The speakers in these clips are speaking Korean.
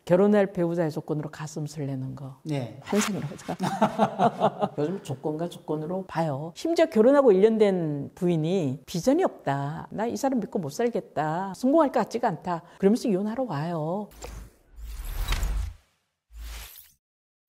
결혼할 배우자의 조건으로 가슴 설레는 거. 네. 환상이라고 생각합니다. 요즘 조건과 조건으로 봐요. 심지어 결혼하고 1년 된 부인이 비전이 없다. 나 이 사람 믿고 못 살겠다. 성공할 것 같지가 않다. 그러면서 이혼하러 와요.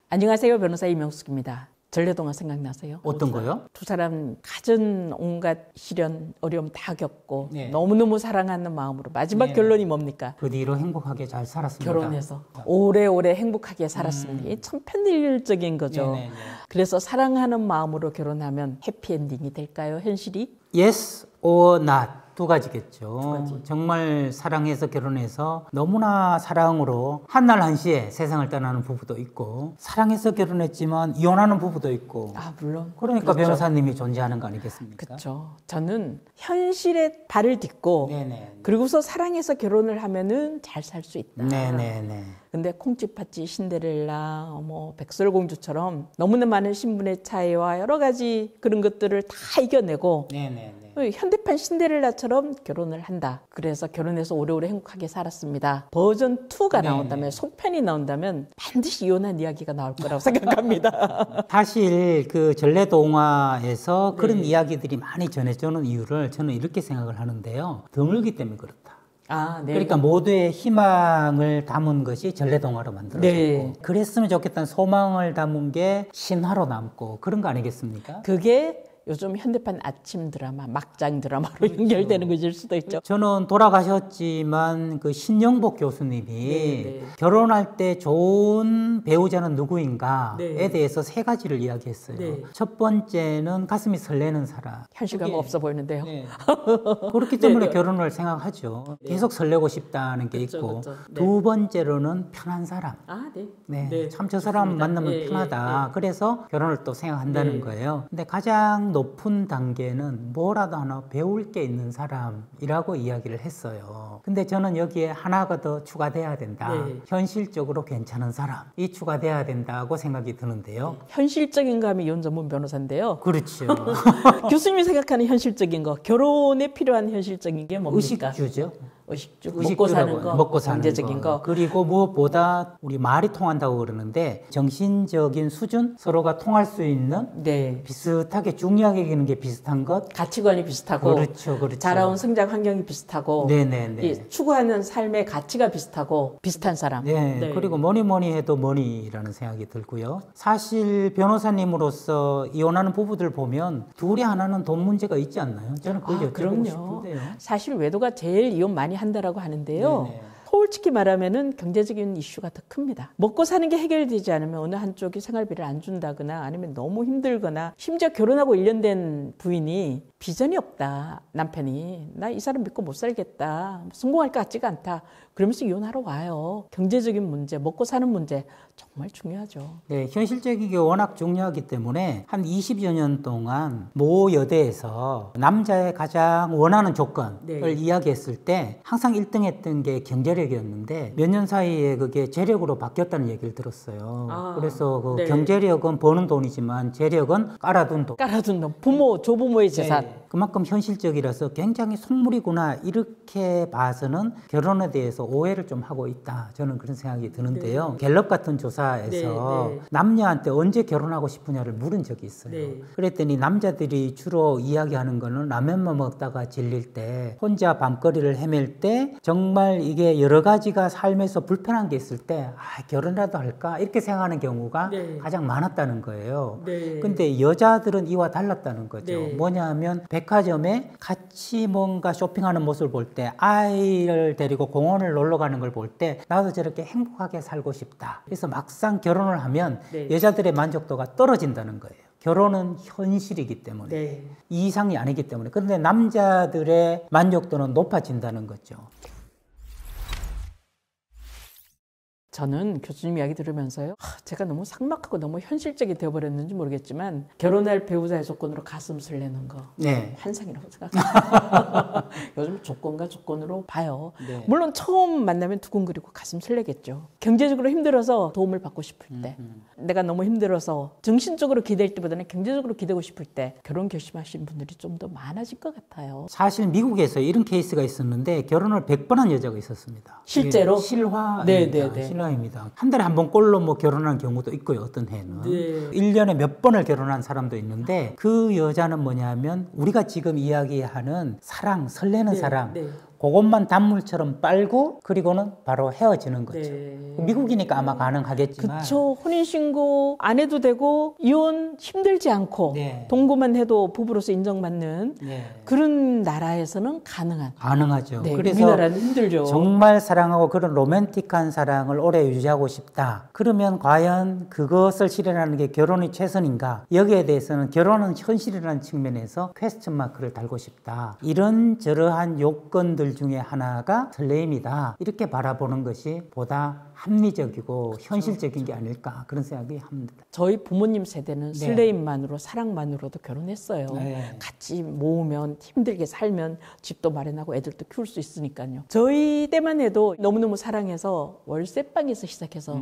안녕하세요. 변호사 이명숙입니다. 전래동화 생각나세요? 어떤 거요? 두 사람 갖은 온갖 시련, 어려움 다 겪고 네. 너무너무 사랑하는 마음으로 마지막 네. 결론이 뭡니까? 그 뒤로 행복하게 잘 살았습니다. 결혼해서 오래오래 행복하게 살았습니다. 이게 참 편일적인 거죠. 네네네. 그래서 사랑하는 마음으로 결혼하면 해피엔딩이 될까요? 현실이? Yes or not 두 가지겠죠. 두 가지. 정말 사랑해서 결혼해서 너무나 사랑으로 한날 한시에 세상을 떠나는 부부도 있고 사랑해서 결혼했지만 이혼하는 부부도 있고 물론. 그러니까 그렇죠. 변호사님이 존재하는 거 아니겠습니까? 그렇죠. 저는 현실에 발을 딛고 네네. 그리고서 사랑해서 결혼을 하면은 잘 살 수 있다. 네네네. 근데 콩쥐팥쥐 신데렐라, 백설공주처럼 너무나 많은 신분의 차이와 여러 가지 그런 것들을 다 이겨내고 네네네. 현대판 신데렐라처럼 결혼을 한다. 그래서 결혼해서 오래오래 행복하게 살았습니다. 버전 2가 나온다면, 속편이 나온다면 반드시 이혼한 이야기가 나올 거라고 생각합니다. 사실 그 전래동화에서 네. 그런 이야기들이 많이 전해지는 이유를 저는 이렇게 생각을 하는데요. 드물기 때문에 그렇다. 네. 그러니까 모두의 희망을 담은 것이 전래동화로 만들어졌고 네. 그랬으면 좋겠다는 소망을 담은 게 신화로 남고 그런 거 아니겠습니까? 그게 요즘 현대판 아침 드라마, 막장 드라마로 연결되는 것일 수도 있죠. 저는 돌아가셨지만 그 신영복 교수님이 네. 결혼할 때 좋은 배우자는 누구인가에 네. 대해서 세 가지를 이야기했어요. 네. 첫 번째는 가슴이 설레는 사람. 현실감이 없어 보이는데요. 네. 그렇기 때문에 네. 결혼을 생각하죠. 계속 설레고 싶다는 게 그쵸, 있고 그쵸. 네. 두 번째로는 편한 사람. 네. 네, 네, 참 저 사람 좋습니다. 만나면 예, 편하다. 예. 그래서 결혼을 또 생각한다는 네. 거예요. 근데 가장 높은 단계는 뭐라도 하나 배울 게 있는 사람이라고 이야기를 했어요. 근데 저는 여기에 하나가 더 추가돼야 된다. 네. 현실적으로 괜찮은 사람이 추가돼야 된다고 생각이 드는데요. 현실적인 감이 이혼 전문 변호사인데요. 그렇죠. 교수님이 생각하는 현실적인 거, 결혼에 필요한 현실적인 게 뭡니까? 의식주죠. 의식주, 먹고 사는 거, 먹고 사는 경제적인 거. 그리고 무엇보다 우리 말이 통한다고 그러는데 정신적인 수준, 서로가 통할 수 있는 네. 비슷하게 중요하게 여기는 게 비슷한 것. 가치관이 비슷하고, 그렇죠, 그렇죠. 자라온 성장 환경이 비슷하고, 네네네. 이 추구하는 삶의 가치가 비슷하고 비슷한 사람. 네, 그리고 뭐니 해도 머니라는 생각이 들고요. 사실 변호사님으로서 이혼하는 부부들 보면 둘이 하나는 돈 문제가 있지 않나요? 저는 그걸 여쭤보고 그럼요. 싶은데요. 사실 외도가 제일 이혼 많이 한다라고 하는데요. 네네. 솔직히 말하면은 경제적인 이슈가 더 큽니다. 먹고 사는 게 해결되지 않으면 어느 한쪽이 생활비를 안 준다거나 아니면 너무 힘들거나 심지어 결혼하고 1년 된 부인이 비전이 없다. 남편이 나 이 사람 믿고 못 살겠다. 성공할 것 같지가 않다. 그러면서 이혼하러 와요. 경제적인 문제, 먹고 사는 문제 정말 중요하죠. 네, 현실적인 게 워낙 중요하기 때문에 한 20여 년 동안 모 여대에서 남자의 가장 원하는 조건을 네. 이야기했을 때 항상 1등 했던 게 경제력이었는데 몇 년 사이에 그게 재력으로 바뀌었다는 얘기를 들었어요. 그래서 그 네. 경제력은 버는 돈이지만 재력은 깔아둔 돈. 깔아둔 돈, 부모, 조부모의 재산. 네, 그만큼 현실적이라서 굉장히 속물이구나 이렇게 봐서는 결혼에 대해서 오해를 좀 하고 있다. 저는 그런 생각이 드는데요. 갤럽 같은 조사에서 네. 남녀한테 언제 결혼하고 싶으냐를 물은 적이 있어요. 네. 그랬더니 남자들이 주로 이야기하는 거는 라면만 먹다가 질릴 때 혼자 밤거리를 헤맬 때 정말 이게 여러 가지가 삶에서 불편한 게 있을 때 결혼이라도 할까 이렇게 생각하는 경우가 네. 가장 많았다는 거예요. 네. 근데 여자들은 이와 달랐다는 거죠. 네. 뭐냐면 백화점에 같이 뭔가 쇼핑하는 모습을 볼 때 아이를 데리고 공원을 놀러 가는 걸 볼 때 나도 저렇게 행복하게 살고 싶다. 그래서 막상 결혼을 하면 네. 여자들의 만족도가 떨어진다는 거예요. 결혼은 현실이기 때문에 네. 이상이 아니기 때문에. 그런데 남자들의 만족도는 높아진다는 거죠. 저는 교수님 이야기 들으면서요. 제가 너무 삭막하고 너무 현실적이 되어버렸는지 모르겠지만 결혼할 배우자의 조건으로 가슴 설레는 거. 네. 환상이라고 생각합니다. 요즘 조건과 조건으로 봐요. 네. 물론 처음 만나면 두근거리고 가슴 설레겠죠. 경제적으로 힘들어서 도움을 받고 싶을 때, 내가 너무 힘들어서 정신적으로 기댈 때보다는 경제적으로 기대고 싶을 때 결혼 결심하신 분들이 좀 더 많아질 것 같아요. 사실 미국에서 이런 케이스가 있었는데 결혼을 100번 한 여자가 있었습니다. 실제로? 실화. 네. 생각입니다. 한 달에 한 번 꼴로 뭐 결혼하는 경우도 있고요. 어떤 해는. 네. 1년에 몇 번을 결혼한 사람도 있는데 그 여자는 뭐냐면 우리가 지금 이야기하는 사랑, 설레는 네, 사랑. 네. 그것만 단물처럼 빨고 그리고는 바로 헤어지는 거죠. 네. 미국이니까 아마 가능하겠지만. 그쵸. 혼인신고 안 해도 되고 이혼 힘들지 않고 네. 동거만 해도 부부로서 인정받는 네. 그런 나라에서는 가능한. 가능하죠. 네, 그래서 우리나라는 힘들죠. 정말 사랑하고 그런 로맨틱한 사랑을 오래 유지하고 싶다. 그러면 과연 그것을 실현하는 게 결혼이 최선인가? 여기에 대해서는 결혼은 현실이라는 측면에서 퀘스천 마크를 달고 싶다. 이런 저러한 요건들 중에 하나가 설레임이다. 이렇게 바라보는 것이 보다 합리적이고 현실적인 게 아닐까 그런 생각이 합니다. 저희 부모님 세대는 네. 설레임만으로 사랑만으로도 결혼했어요. 네. 같이 모으면 힘들게 살면 집도 마련하고 애들도 키울 수 있으니까요. 저희 때만 해도 너무너무 사랑해서 월세방에서 시작해서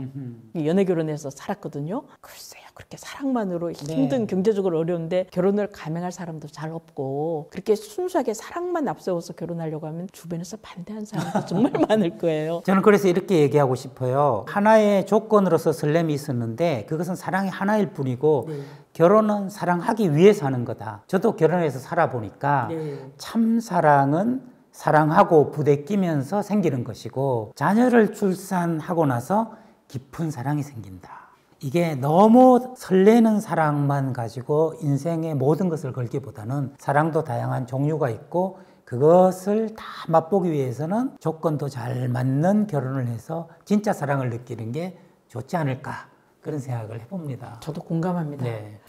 연애 결혼해서 살았거든요. 글쎄요. 그렇게 사랑만으로 힘든 경제적으로 어려운데 결혼을 감행할 사람도 잘 없고 그렇게 순수하게 사랑만 앞세워서 결혼하려고 하면 주변에서 반대하는 사람도 정말 많을 거예요. 저는 그래서 이렇게 얘기하고 싶어요. 하나의 조건으로서 설렘이 있었는데 그것은 사랑이 하나일 뿐이고 결혼은 사랑하기 위해서 하는 거다. 저도 결혼해서 살아보니까 참 사랑은 사랑하고 부대끼면서 생기는 것이고 자녀를 출산하고 나서 깊은 사랑이 생긴다. 이게 너무 설레는 사랑만 가지고 인생의 모든 것을 걸기보다는 사랑도 다양한 종류가 있고 그것을 다 맛보기 위해서는 조건도 잘 맞는 결혼을 해서 진짜 사랑을 느끼는 게 좋지 않을까 그런 생각을 해봅니다. 저도 공감합니다. 네.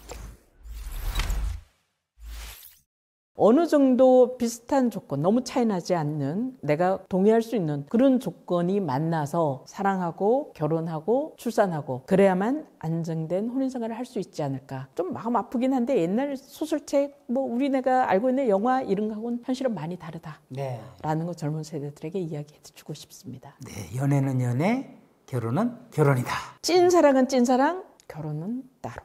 어느 정도 비슷한 조건, 너무 차이 나지 않는 내가 동의할 수 있는 그런 조건이 만나서 사랑하고 결혼하고 출산하고 그래야만 안정된 혼인생활을 할 수 있지 않을까. 좀 마음 아프긴 한데 옛날 소설책, 뭐 우리네가 알고 있는 영화 이런 거하고는 현실은 많이 다르다. 네. 라는 거 젊은 세대들에게 이야기해주고 싶습니다. 네. 연애는 연애, 결혼은 결혼이다. 찐 사랑은 찐 사랑, 결혼은 따로.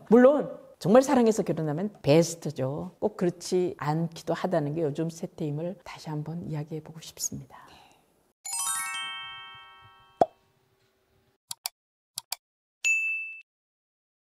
물론 정말 사랑해서 결혼하면 베스트죠. 꼭 그렇지 않기도 하다는 게 요즘 세태임을 다시 한번 이야기해보고 싶습니다.